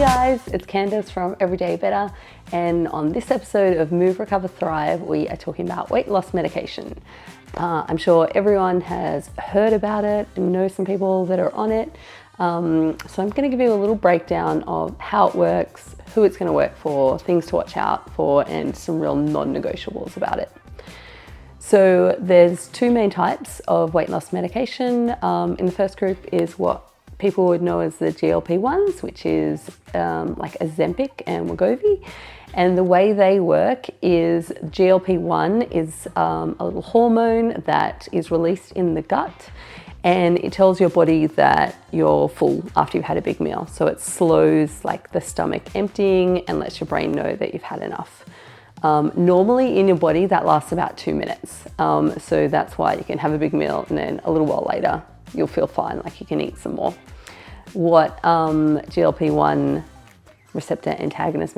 guys, it's Candace from Everyday Better, and on this episode of Move, Recover, Thrive, we are talking about weight loss medication. I'm sure everyone has heard about it and knows some people that are on it. So I'm going to give you a little breakdown of how it works, who it's going to work for, things to watch out for, and some real non-negotiables about it. So there's two main types of weight loss medication. In the first group is what people would know as the GLP-1s, which is like ozempic and Wegovy. And the way they work is GLP-1 is a little hormone that is released in the gut, and it tells your body that you're full after you've had a big meal. So it slows like the stomach emptying and lets your brain know that you've had enough. Normally in your body that lasts about 2 minutes. So that's why you can have a big meal and then a little while later you'll feel fine, like you can eat some more. What GLP-1 receptor agonist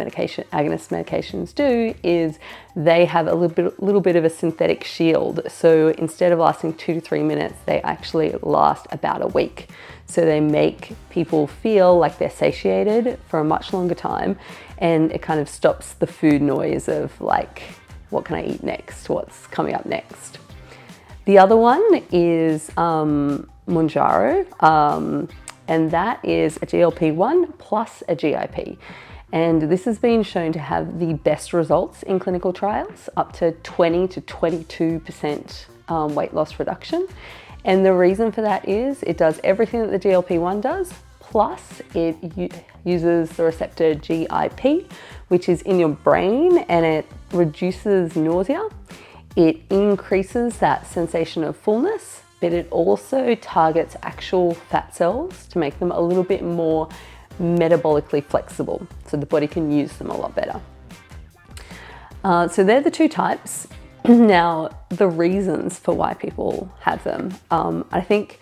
medications do is they have a little bit of a synthetic shield. So instead of lasting 2 to 3 minutes, they actually last about a week. So they make people feel like they're satiated for a much longer time, and it kind of stops the food noise of like, what can I eat next? What's coming up next? The other one is Mounjaro. And that is a GLP-1 plus a GIP. And this has been shown to have the best results in clinical trials, up to 20 to 22% weight loss reduction. And the reason for that is it does everything that the GLP-1 does, plus it uses the receptor GIP, which is in your brain, and it reduces nausea. It increases that sensation of fullness, but it also targets actual fat cells to make them a little bit more metabolically flexible, so the body can use them a lot better. So they're the two types. Now, the reasons for why people have them. I think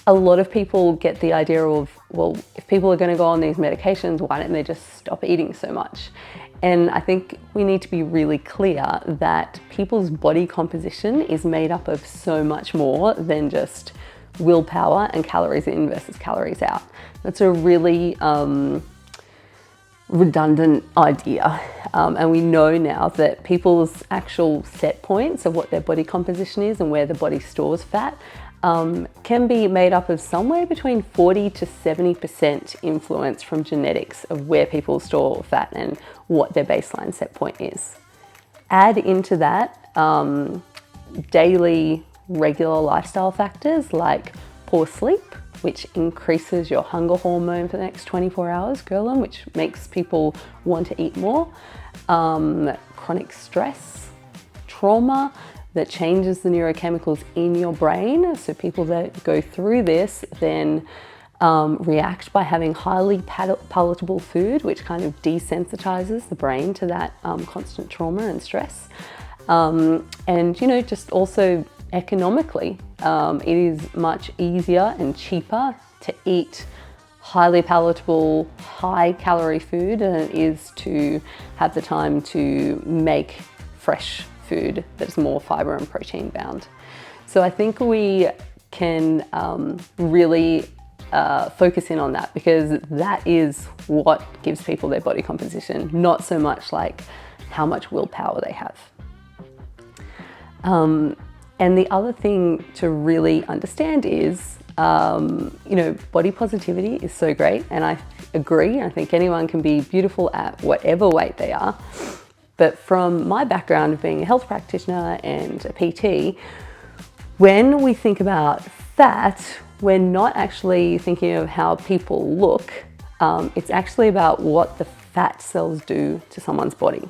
a lot of people get the idea of, well, if people are going to go on these medications, why don't they just stop eating so much? And I think we need to be really clear that people's body composition is made up of so much more than just willpower and calories in versus calories out. That's a really redundant idea. And we know now that people's actual set points of what their body composition is and where the body stores fat can be made up of somewhere between 40 to 70% influence from genetics of where people store fat and what their baseline set point is. Add into that daily regular lifestyle factors like poor sleep, which increases your hunger hormone for the next 24 hours, ghrelin, which makes people want to eat more, chronic stress, trauma, that changes the neurochemicals in your brain. So people that go through this then react by having highly palatable food, which kind of desensitizes the brain to that constant trauma and stress. And just also economically, it is much easier and cheaper to eat highly palatable, high calorie food than it is to have the time to make fresh food that's more fiber and protein bound. So I think we can really focus in on that, because that is what gives people their body composition, not so much like how much willpower they have. And the other thing to really understand is, body positivity is so great, and I agree. I think anyone can be beautiful at whatever weight they are. But from my background of being a health practitioner and a PT, when we think about fat, we're not actually thinking of how people look. It's actually about what the fat cells do to someone's body.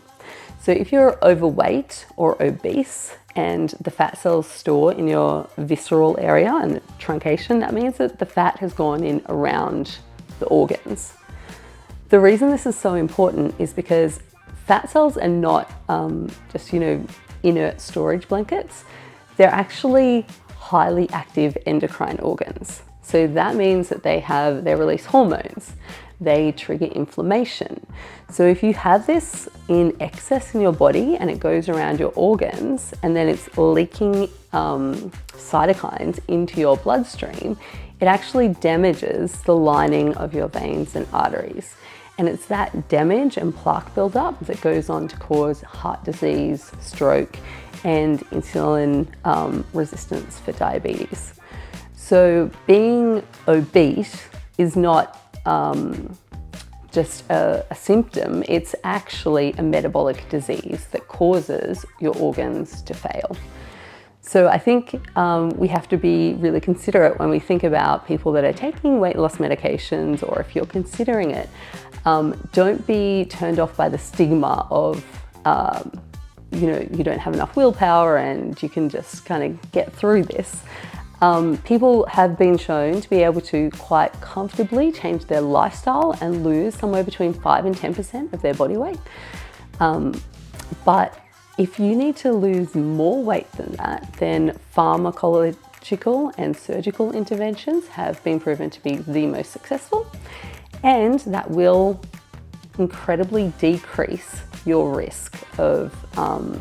So if you're overweight or obese and the fat cells store in your visceral area and the truncation, that means that the fat has gone in around the organs. The reason this is so important is because fat cells are not just, inert storage blankets. They're actually highly active endocrine organs. So that means that they release hormones. They trigger inflammation. So if you have this in excess in your body and it goes around your organs and then it's leaking cytokines into your bloodstream, it actually damages the lining of your veins and arteries. And it's that damage and plaque buildup that goes on to cause heart disease, stroke, and insulin resistance for diabetes. So being obese is not just a symptom, it's actually a metabolic disease that causes your organs to fail. So I think we have to be really considerate when we think about people that are taking weight loss medications, or if you're considering it. Don't be turned off by the stigma of, you don't have enough willpower and you can just kind of get through this. People have been shown to be able to quite comfortably change their lifestyle and lose somewhere between 5 and 10% of their body weight. But if you need to lose more weight than that, then pharmacological and surgical interventions have been proven to be the most successful, and that will incredibly decrease your risk of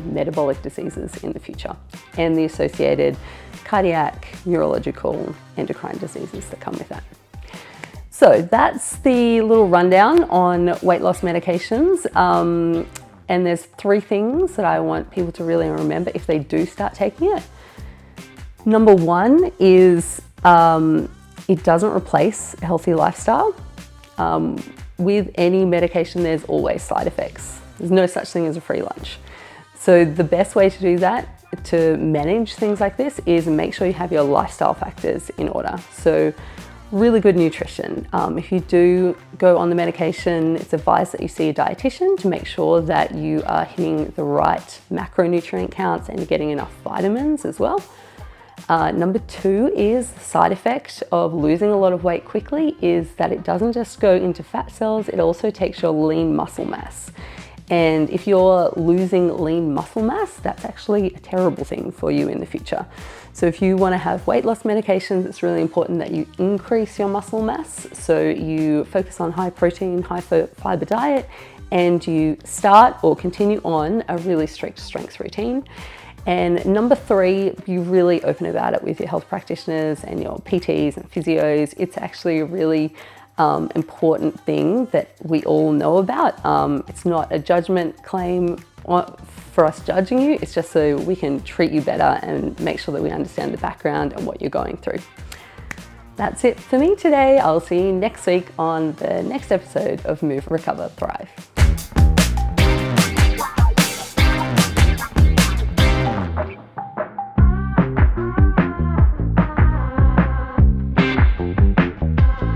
metabolic diseases in the future and the associated cardiac, neurological, endocrine diseases that come with that. So that's the little rundown on weight loss medications. And there's 3 things that I want people to really remember if they do start taking it. Number 1 is it doesn't replace a healthy lifestyle. With any medication, there's always side effects. There's no such thing as a free lunch. So the best way to do that, to manage things like this, is make sure you have your lifestyle factors in order. So really good nutrition. If you do go on the medication, it's advised that you see a dietitian to make sure that you are hitting the right macronutrient counts and you're getting enough vitamins as well. Number 2 is the side effect of losing a lot of weight quickly is that it doesn't just go into fat cells, it also takes your lean muscle mass. And if you're losing lean muscle mass, that's actually a terrible thing for you in the future. So if you want to have weight loss medications, it's really important that you increase your muscle mass. So you focus on high protein, high fiber diet, and you start or continue on a really strict strength routine. And number 3, be really open about it with your health practitioners and your PTs and physios. It's actually a really important thing that we all know about. It's not a judgment claim for us judging you, it's just so we can treat you better and make sure that we understand the background and what you're going through. That's it for me today. I'll see you next week on the next episode of Move, Recover, Thrive.